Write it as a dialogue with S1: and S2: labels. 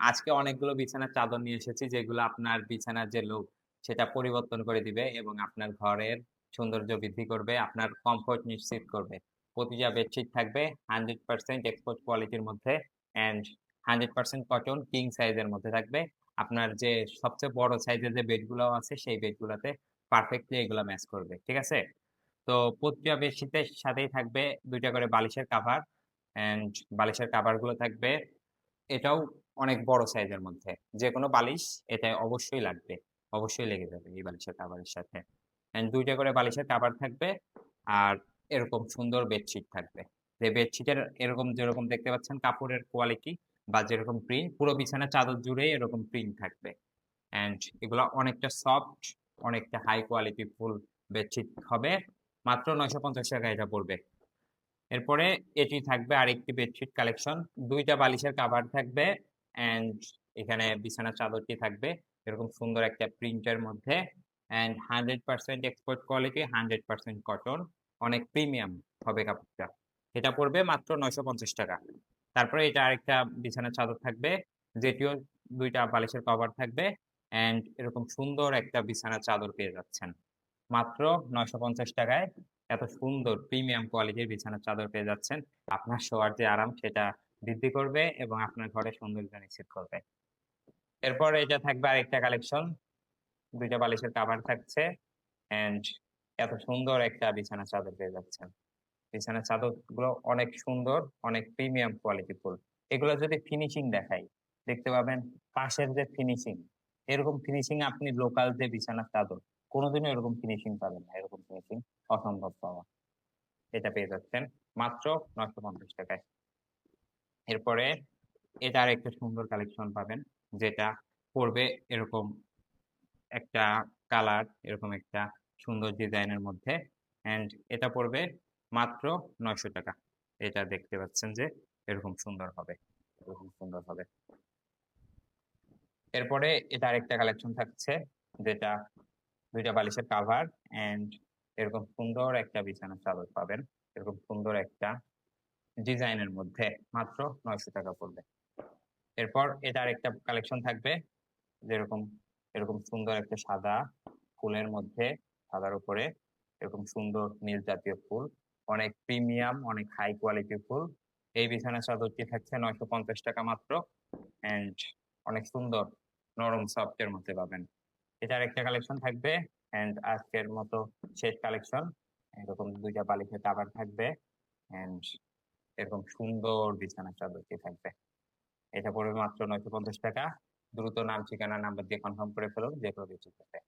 S1: আজকে অনেকগুলো বিছানার চাদর নিয়ে এসেছি যেগুলো আপনার বিছানার যে লুক সেটা পরিবর্তন করে দিবে এবং আপনার ঘরের সৌন্দর্য বৃদ্ধি করবে, আপনার কমফোর্ট নিশ্চিত করবে। প্রতিটা বেডশিট থাকবে 100% এক্সপোর্ট কোয়ালিটির মধ্যে অ্যান্ড 100% কটন কিং সাইজের মধ্যে থাকবে। আপনার যে সবচেয়ে বড় সাইজের যে বেডগুলো আছে সেই বেডগুলোতে পারফেক্টলি এগুলা ম্যাচ করবে। ঠিক আছে? তো প্রতিটা বেডশিটের সাথেই থাকবে ২ টা করে বালিশের কাভার অ্যান্ড বালিশের কাভারগুলো থাকবে এটাও অনেক বড় সাইজের মধ্যে। যেকোনো বালিশ এটায় অবশ্যই লাগবে। অবশ্যই লেগে যাবে এই বালিশের কাভারের সাথে। অ্যান্ড ২ টা করে বালিশের কাভার থাকবে। আর এরকম সুন্দর বেডশিট থাকবে। যে বেডশিটের এরকম যেরকম দেখতে পাচ্ছেন কাপড়ের কোয়ালিটি বা যেরকম প্রিন্ট পুরো বিছানার চাদর জুড়েই এরকম প্রিন্ট থাকবে। অ্যান্ড এগুলা অনেকটা সফট, অনেকটা হাই কোয়ালিটি ফুল বেডশিট হবে। মাত্র ৳৯৫০ এটা পড়বে। এরপরে এটি থাকবে আরেকটি বেডশিট কালেকশন। ২ টা বালিশের কাভার থাকবে অ্যান্ড এখানে বিছানার চাদরটি থাকবে এরকম সুন্দর একটা প্রিন্টের মধ্যে অ্যান্ড 100% এক্সপোর্ট কোয়ালিটি, 100% কটন। অনেক প্রিমিয়াম হবে কাপড়টা। এটা পড়বে মাত্র ৳৯৫০। তারপরে এটা আরেকটা বিছানার চাদর থাকবে, যেটিও ২ টা বালিশের কভার থাকবে অ্যান্ড এরকম সুন্দর একটা বিছানার চাদর পেয়ে যাচ্ছেন। মাত্র ৳৯৫০ এত সুন্দর প্রিমিয়াম কোয়ালিটির বিছানার চাদর পেয়ে যাচ্ছেন। আপনার শোয়ার যে আরাম সেটা বৃদ্ধি করবে এবং আপনার ঘরের সৌন্দর্য নিশ্চিত করবে। এরপর এটা থাকবে আরেকটা কালেকশন। ২ টা বালিশের কাভার থাকছে অ্যান্ড এত সুন্দর একটা বিছানার চাদর পেয়ে যাচ্ছেন। বিছানার চাদরগুলো অনেক সুন্দর, অনেক প্রিমিয়াম কোয়ালিটি ফুল। এগুলো যদি ফিনিশিং দেখাই, দেখতে পাবেন পাশের যে ফিনিশিং, এরকম ফিনিশিং আপনি লোকাল যে বিছানার চাদর, কোনদিনও এরকম ফিনিশিং পাবেন না। এরকম ফিনিশিং অসম্ভব পাওয়া। এটা পেয়ে যাচ্ছেন মাত্র ৳৯৫০ য়। এরপরে এটা আরেকটা সুন্দর কালেকশন পাবেন, যেটা পড়বে এরকম একটা কালার, এরকম একটা সুন্দর ডিজাইনের মধ্যে অ্যান্ড এটা পড়বে মাত্র ৳৯০০। এটা দেখতে পাচ্ছেন যে এরকম সুন্দর হবে, এরকম সুন্দর হবে। এরপরে এটা আরেকটা কালেকশন থাকছে, যেটা ২ টা বালিশের কাভার অ্যান্ড এরকম সুন্দর একটা বিছানার চাদর পাবেন। এরকম সুন্দর একটা ডিজাইনের মধ্যে মাত্র ৳৯০০ পড়বে। এরপর এটা আরেকটা কালেকশন থাকবে, যেরকম এরকম সুন্দর একটা সাদা ফুলের মধ্যে, সাদার উপরে এরকম সুন্দর নীল জাতীয় ফুল। অনেক প্রিমিয়াম, অনেক হাই কোয়ালিটির ফুল। এই বিছানার চাদরটি থাকছে ৳৯৫০ মাত্র অ্যান্ড অনেক সুন্দর নরম সফট এর মধ্যে পাবেন। এটার আরেকটা কালেকশন থাকবে অ্যান্ড আজকের মতো শেষ কালেকশন। এরকম ২ টা বালিশের কভার থাকবে অ্যান্ড এরকম সুন্দর বিছানার চাদরটি থাকবে। এটা পড়বে মাত্র ৳৯৫০। দ্রুত নাম, ঠিকানা, নাম্বার দিয়ে কনফার্ম করে ফেলুন যেকোনো কিছু ক্ষেত্রে।